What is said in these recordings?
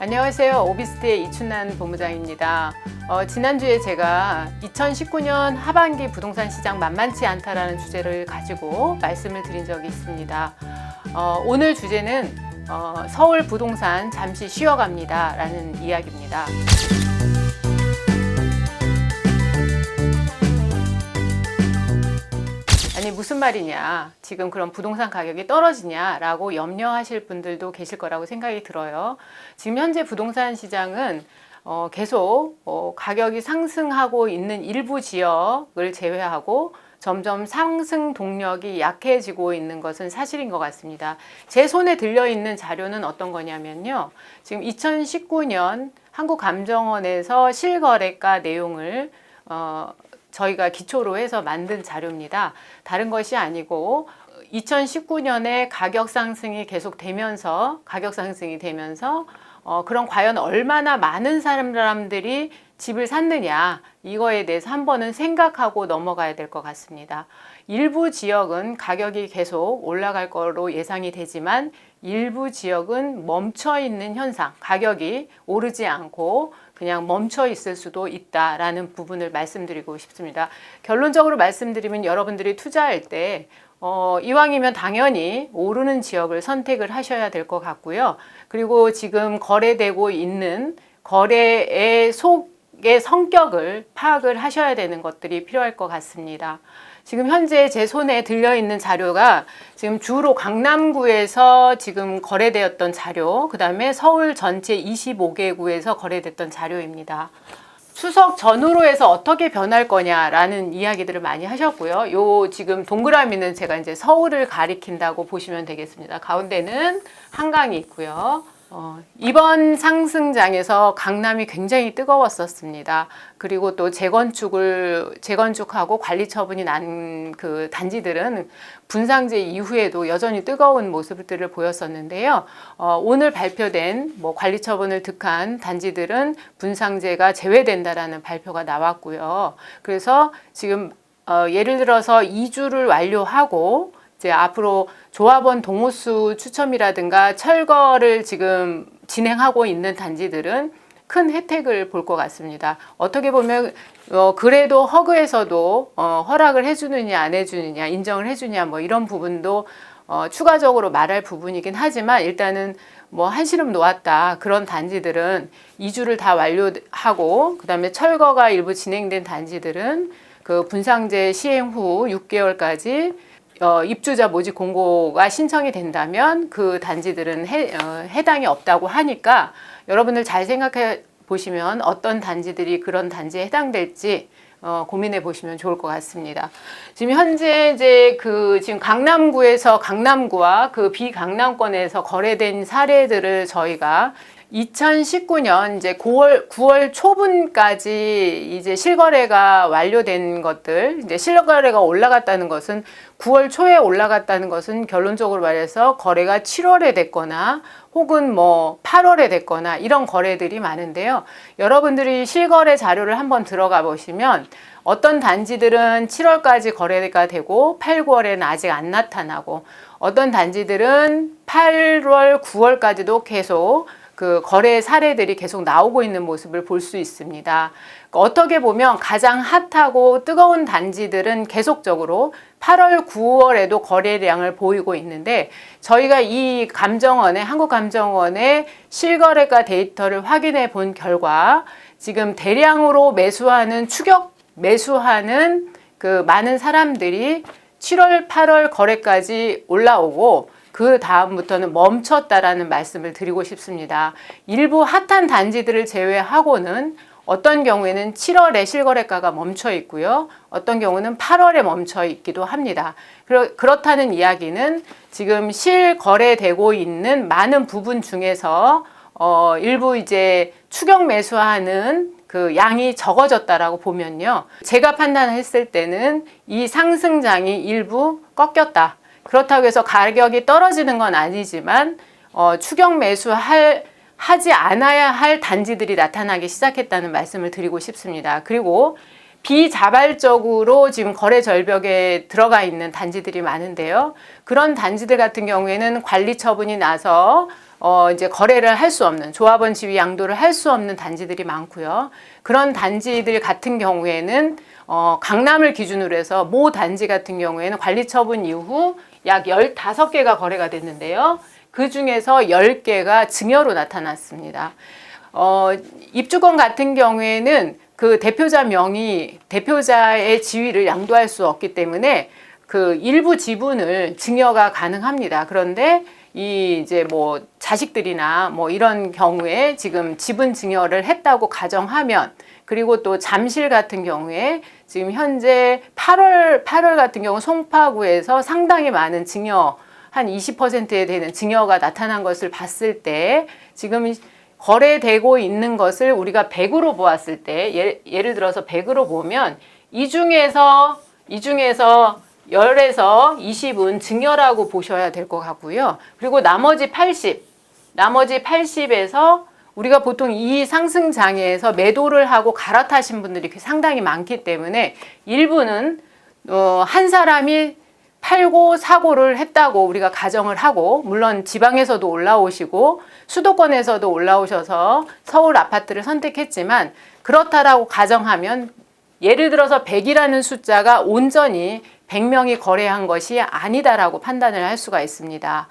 안녕하세요. 오비스트의 이춘난 본부장입니다. 지난주에 제가 2019년 하반기 부동산 시장 만만치 않다라는 주제를 가지고 말씀을 드린 적이 있습니다. 오늘 주제는 서울 부동산 잠시 쉬어갑니다 라는 이야기입니다. 아니 무슨 말이냐, 지금 그럼 부동산 가격이 떨어지냐라고 염려하실 분들도 계실 거라고 생각이 들어요. 지금 현재 부동산 시장은 계속 가격이 상승하고 있는 일부 지역을 제외하고 점점 상승 동력이 약해지고 있는 것은 사실인 것 같습니다. 제 손에 들려있는 자료는 어떤 거냐면요, 지금 2019년 한국감정원에서 실거래가 내용을 저희가 기초로 해서 만든 자료입니다. 다른 것이 아니고 2019년에 가격 상승이 계속되면서 그럼 과연 얼마나 많은 사람들이 집을 샀느냐, 이거에 대해서 한 번은 생각하고 넘어가야 될 것 같습니다. 일부 지역은 가격이 계속 올라갈 거로 예상이 되지만 일부 지역은 멈춰 있는 현상, 가격이 오르지 않고 그냥 멈춰 있을 수도 있다라는 부분을 말씀드리고 싶습니다. 결론적으로 말씀드리면 여러분들이 투자할 때 이왕이면 당연히 오르는 지역을 선택을 하셔야 될 것 같고요. 그리고 지금 거래되고 있는 거래의 속의 성격을 파악을 하셔야 되는 것들이 필요할 것 같습니다. 지금 현재 제 손에 들려있는 자료가 지금 주로 강남구에서 지금 거래되었던 자료, 그 다음에 서울 전체 25개 구에서 거래됐던 자료입니다. 추석 전후로 해서 어떻게 변할 거냐라는 이야기들을 많이 하셨고요. 요 지금 동그라미는 제가 이제 서울을 가리킨다고 보시면 되겠습니다. 가운데는 한강이 있고요. 이번 상승장에서 강남이 굉장히 뜨거웠었습니다. 그리고 또 재건축하고 관리 처분이 난 그 단지들은 분상제 이후에도 여전히 뜨거운 모습들을 보였었는데요. 오늘 발표된 관리 처분을 득한 단지들은 분상제가 제외된다라는 발표가 나왔고요. 그래서 지금 예를 들어서 이주를 완료하고 이제 앞으로 조합원 동호수 추첨이라든가 철거를 지금 진행하고 있는 단지들은 큰 혜택을 볼 것 같습니다. 어떻게 보면 그래도 허그에서도 허락을 해주느냐 안 해주느냐, 인정을 해주냐 이런 부분도 추가적으로 말할 부분이긴 하지만 일단은 한시름 놓았다 그런 단지들은 이주를 다 완료하고 그 다음에 철거가 일부 진행된 단지들은 그 분상제 시행 후 6개월까지 입주자 모집 공고가 신청이 된다면 그 단지들은 해당이 없다고 하니까 여러분들 잘 생각해 보시면 어떤 단지들이 그런 단지에 해당될지 고민해 보시면 좋을 것 같습니다. 지금 현재 이제 지금 강남구에서 강남구와 그 비강남권에서 거래된 사례들을 저희가 2019년 이제 9월 초분까지 이제 실거래가 완료된 것들, 이제 실거래가 올라갔다는 것은 9월 초에 올라갔다는 것은 결론적으로 말해서 거래가 7월에 됐거나 혹은 8월에 됐거나 이런 거래들이 많은데요. 여러분들이 실거래 자료를 한번 들어가 보시면 어떤 단지들은 7월까지 거래가 되고 8, 9월에는 아직 안 나타나고 어떤 단지들은 8월, 9월까지도 계속 그 거래 사례들이 계속 나오고 있는 모습을 볼 수 있습니다. 어떻게 보면 가장 핫하고 뜨거운 단지들은 계속적으로 8월, 9월에도 거래량을 보이고 있는데 저희가 이 한국감정원의 실거래가 데이터를 확인해 본 결과 지금 대량으로 추격 매수하는 그 많은 사람들이 7월, 8월 거래까지 올라오고 그 다음부터는 멈췄다라는 말씀을 드리고 싶습니다. 일부 핫한 단지들을 제외하고는 어떤 경우에는 7월에 실거래가가 멈춰 있고요. 어떤 경우는 8월에 멈춰 있기도 합니다. 그렇다는 이야기는 지금 실거래되고 있는 많은 부분 중에서 일부 이제 추격 매수하는 그 양이 적어졌다라고 보면요. 제가 판단했을 때는 이 상승장이 일부 꺾였다. 그렇다고 해서 가격이 떨어지는 건 아니지만 추격 하지 않아야 할 단지들이 나타나기 시작했다는 말씀을 드리고 싶습니다. 그리고 비자발적으로 지금 거래 절벽에 들어가 있는 단지들이 많은데요. 그런 단지들 같은 경우에는 관리 처분이 나서 이제 거래를 할 수 없는, 조합원 지위 양도를 할 수 없는 단지들이 많고요. 그런 단지들 같은 경우에는 강남을 기준으로 해서 모 단지 같은 경우에는 관리 처분 이후 약 15개가 거래가 됐는데요. 그 중에서 10개가 증여로 나타났습니다. 입주권 같은 경우에는 그 대표자의 지위를 양도할 수 없기 때문에 그 일부 지분을 증여가 가능합니다. 그런데 이제 뭐 자식들이나 뭐 이런 경우에 지금 지분 증여를 했다고 가정하면, 그리고 또 잠실 같은 경우에 지금 현재 8월 같은 경우 송파구에서 상당히 많은 증여, 한 20%에 되는 증여가 나타난 것을 봤을 때, 지금 거래되고 있는 것을 우리가 100으로 보았을 때, 예를 들어서 100으로 보면 이 중에서 10에서 20은 증여라고 보셔야 될 것 같고요. 그리고 나머지 80에서 우리가 보통 이 상승장에서 매도를 하고 갈아타신 분들이 상당히 많기 때문에 일부는 한 사람이 팔고 사고를 했다고 우리가 가정을 하고, 물론 지방에서도 올라오시고 수도권에서도 올라오셔서 서울 아파트를 선택했지만, 그렇다라고 가정하면 예를 들어서 100이라는 숫자가 온전히 100명이 거래한 것이 아니다라고 판단을 할 수가 있습니다.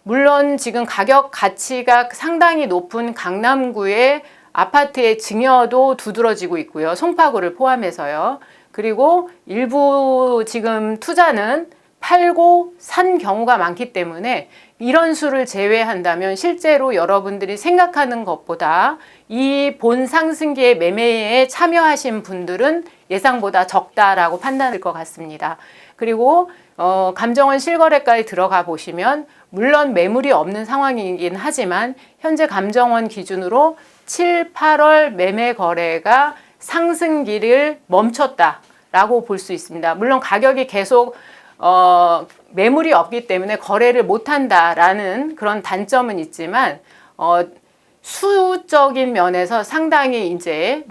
물론 지금 가격 가치가 상당히 높은 강남구의 아파트의 증여도 두드러지고 있고요. 송파구를 포함해서요. 그리고 일부 지금 투자는 팔고 산 경우가 많기 때문에 이런 수를 제외한다면 실제로 여러분들이 생각하는 것보다 이 본 상승기의 매매에 참여하신 분들은 예상보다 적다라고 판단할 것 같습니다. 그리고 감정원 실거래가에 들어가 보시면 물론 매물이 없는 상황이긴 하지만 현재 감정원 기준으로 7, 8월 매매 거래가 상승기를 멈췄다라고 볼 수 있습니다. 물론 가격이 계속 매물이 없기 때문에 거래를 못한다라는 그런 단점은 있지만 수적인 면에서 상당히 이제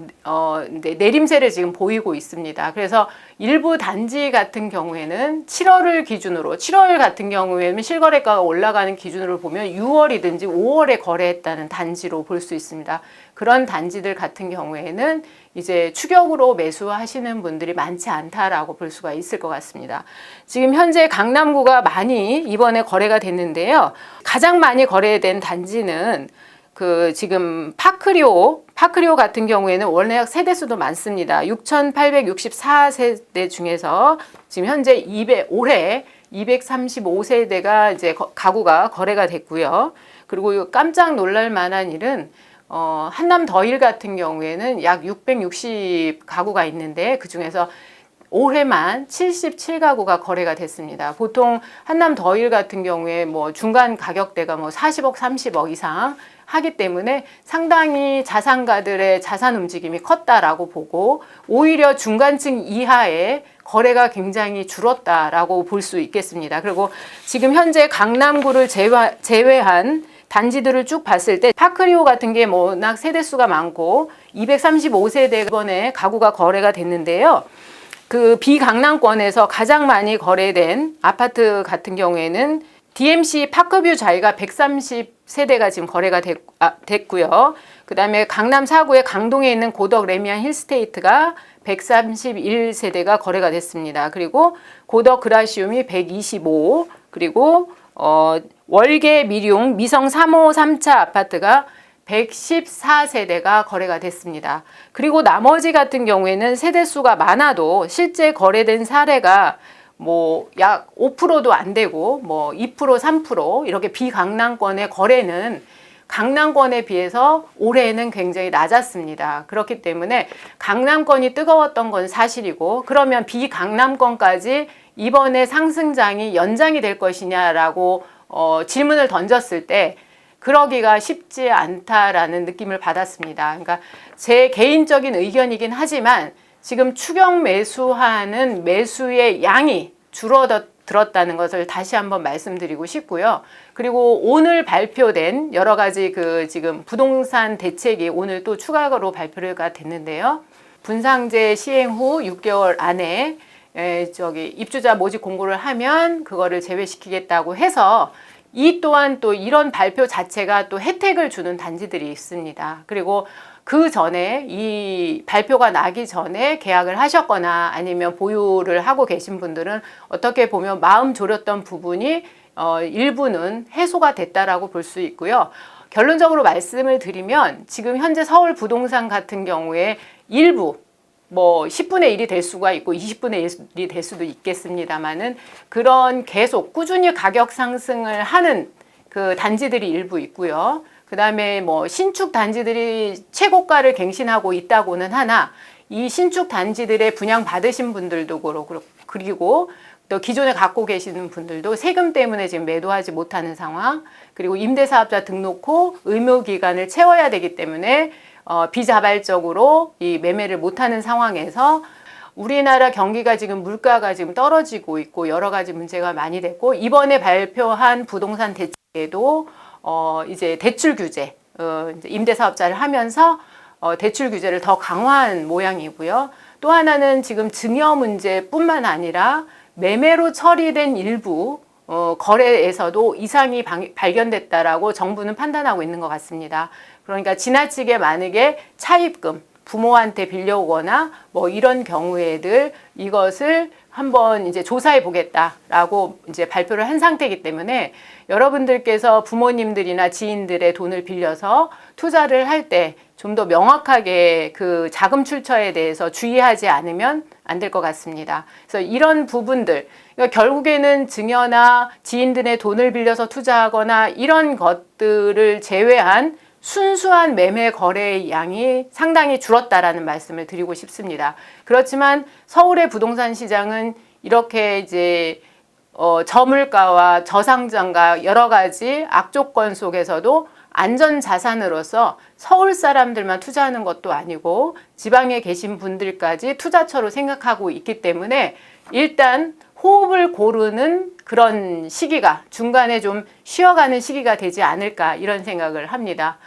내림세를 지금 보이고 있습니다. 그래서 일부 단지 같은 경우에는 7월 같은 경우에는 실거래가가 올라가는 기준으로 보면 6월이든지 5월에 거래했다는 단지로 볼 수 있습니다. 그런 단지들 같은 경우에는 이제 추격으로 매수하시는 분들이 많지 않다라고 볼 수가 있을 것 같습니다. 지금 현재 강남구가 많이 이번에 거래가 됐는데요. 가장 많이 거래된 단지는 지금 파크리오 같은 경우에는 원래 세대수도 많습니다. 6,864세대 중에서 지금 현재 올해 235세대가 이제 가구가 거래가 됐고요. 그리고 깜짝 놀랄 만한 일은 한남 더힐 같은 경우에는 약 660 가구가 있는데 그 중에서 올해만 77가구가 거래가 됐습니다. 보통 한남 더힐 같은 경우에 뭐 중간 가격대가 뭐 40억, 30억 이상 하기 때문에 상당히 자산가들의 자산 움직임이 컸다라고 보고, 오히려 중간층 이하의 거래가 굉장히 줄었다라고 볼 수 있겠습니다. 그리고 지금 현재 강남구를 제외한 단지들을 쭉 봤을 때 파크리오 같은 게 워낙 세대수가 많고 235세대 이번에 가구가 거래가 됐는데요. 그 비강남권에서 가장 많이 거래된 아파트 같은 경우에는 DMC 파크뷰 자이가 130세대가 지금 거래가 됐고요. 그 다음에 강남 4구의 강동에 있는 고덕 레미안 힐스테이트가 131세대가 거래가 됐습니다. 그리고 고덕 그라시움이 125, 그리고 월계 미룡 미성 3호 3차 아파트가 114세대가 거래가 됐습니다. 그리고 나머지 같은 경우에는 세대수가 많아도 실제 거래된 사례가 뭐 약 5%도 안 되고 뭐 2%, 3% 이렇게 비강남권의 거래는 강남권에 비해서 올해는 굉장히 낮았습니다. 그렇기 때문에 강남권이 뜨거웠던 건 사실이고, 그러면 비강남권까지 이번에 상승장이 연장이 될 것이냐라고 질문을 던졌을 때 그러기가 쉽지 않다라는 느낌을 받았습니다. 그러니까 제 개인적인 의견이긴 하지만 지금 추격 매수하는 매수의 양이 줄어들었다는 것을 다시 한번 말씀드리고 싶고요. 그리고 오늘 발표된 여러 가지 지금 부동산 대책이 오늘 또 추가로 발표가 됐는데요. 분상제 시행 후 6개월 안에 입주자 모집 공고를 하면 그거를 제외시키겠다고 해서 이 또한 또 이런 발표 자체가 또 혜택을 주는 단지들이 있습니다. 그리고 그 전에 이 발표가 나기 전에 계약을 하셨거나 아니면 보유를 하고 계신 분들은 어떻게 보면 마음 졸였던 부분이 일부는 해소가 됐다라고 볼 수 있고요. 결론적으로 말씀을 드리면 지금 현재 서울 부동산 같은 경우에 일부 뭐 10분의 1이 될 수가 있고 20분의 1이 될 수도 있겠습니다만은 그런 계속 꾸준히 가격 상승을 하는 그 단지들이 일부 있고요. 그 다음에 뭐 신축 단지들이 최고가를 갱신하고 있다고는 하나 이 신축 단지들의 분양 받으신 분들도 그렇고 그리고 또 기존에 갖고 계시는 분들도 세금 때문에 지금 매도하지 못하는 상황, 그리고 임대사업자 등록 후 의무기간을 채워야 되기 때문에 비자발적으로 이 매매를 못하는 상황에서 우리나라 경기가 지금 물가가 지금 떨어지고 있고 여러 가지 문제가 많이 됐고 이번에 발표한 부동산 대책에도 이제 대출 규제, 이제 임대사업자를 하면서 대출 규제를 더 강화한 모양이고요. 또 하나는 지금 증여 문제뿐만 아니라 매매로 처리된 일부 거래에서도 이상이 발견됐다라고 정부는 판단하고 있는 것 같습니다. 그러니까 지나치게 만약에 차입금, 부모한테 빌려오거나 뭐 이런 경우에들 이것을 한번 이제 조사해 보겠다라고 이제 발표를 한 상태이기 때문에 여러분들께서 부모님들이나 지인들의 돈을 빌려서 투자를 할 때 좀 더 명확하게 그 자금 출처에 대해서 주의하지 않으면 안 될 것 같습니다. 그래서 이런 부분들, 그러니까 결국에는 증여나 지인들의 돈을 빌려서 투자하거나 이런 것들을 제외한 순수한 매매 거래의 양이 상당히 줄었다라는 말씀을 드리고 싶습니다. 그렇지만 서울의 부동산 시장은 이렇게 이제 저물가와 저상장과 여러 가지 악조건 속에서도 안전자산으로서 서울 사람들만 투자하는 것도 아니고 지방에 계신 분들까지 투자처로 생각하고 있기 때문에 일단 호흡을 고르는 그런 시기가 중간에 좀 쉬어가는 시기가 되지 않을까 이런 생각을 합니다.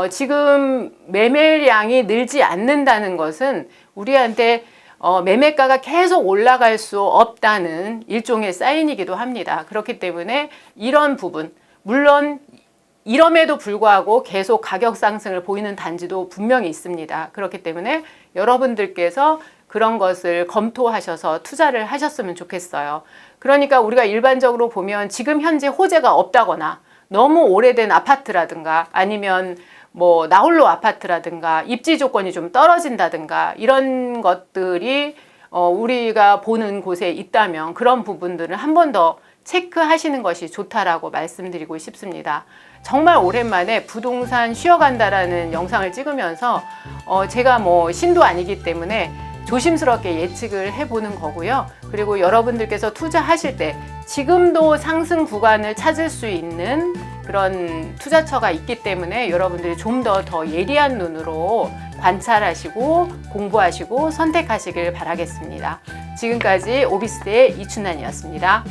지금 매매량이 늘지 않는다는 것은 우리한테 매매가가 계속 올라갈 수 없다는 일종의 사인이기도 합니다. 그렇기 때문에 이런 부분, 물론 이럼에도 불구하고 계속 가격 상승을 보이는 단지도 분명히 있습니다. 그렇기 때문에 여러분들께서 그런 것을 검토하셔서 투자를 하셨으면 좋겠어요. 그러니까 우리가 일반적으로 보면 지금 현재 호재가 없다거나 너무 오래된 아파트라든가 아니면 뭐 나홀로 아파트라든가 입지 조건이 좀 떨어진다든가 이런 것들이 우리가 보는 곳에 있다면 그런 부분들을 한 번 더 체크하시는 것이 좋다라고 말씀드리고 싶습니다. 정말 오랜만에 부동산 쉬어간다라는 영상을 찍으면서 제가 뭐 신도 아니기 때문에 조심스럽게 예측을 해보는 거고요. 그리고 여러분들께서 투자하실 때 지금도 상승 구간을 찾을 수 있는 그런 투자처가 있기 때문에 여러분들이 좀 더 예리한 눈으로 관찰하시고 공부하시고 선택하시길 바라겠습니다. 지금까지 오비스대의 이춘난이었습니다.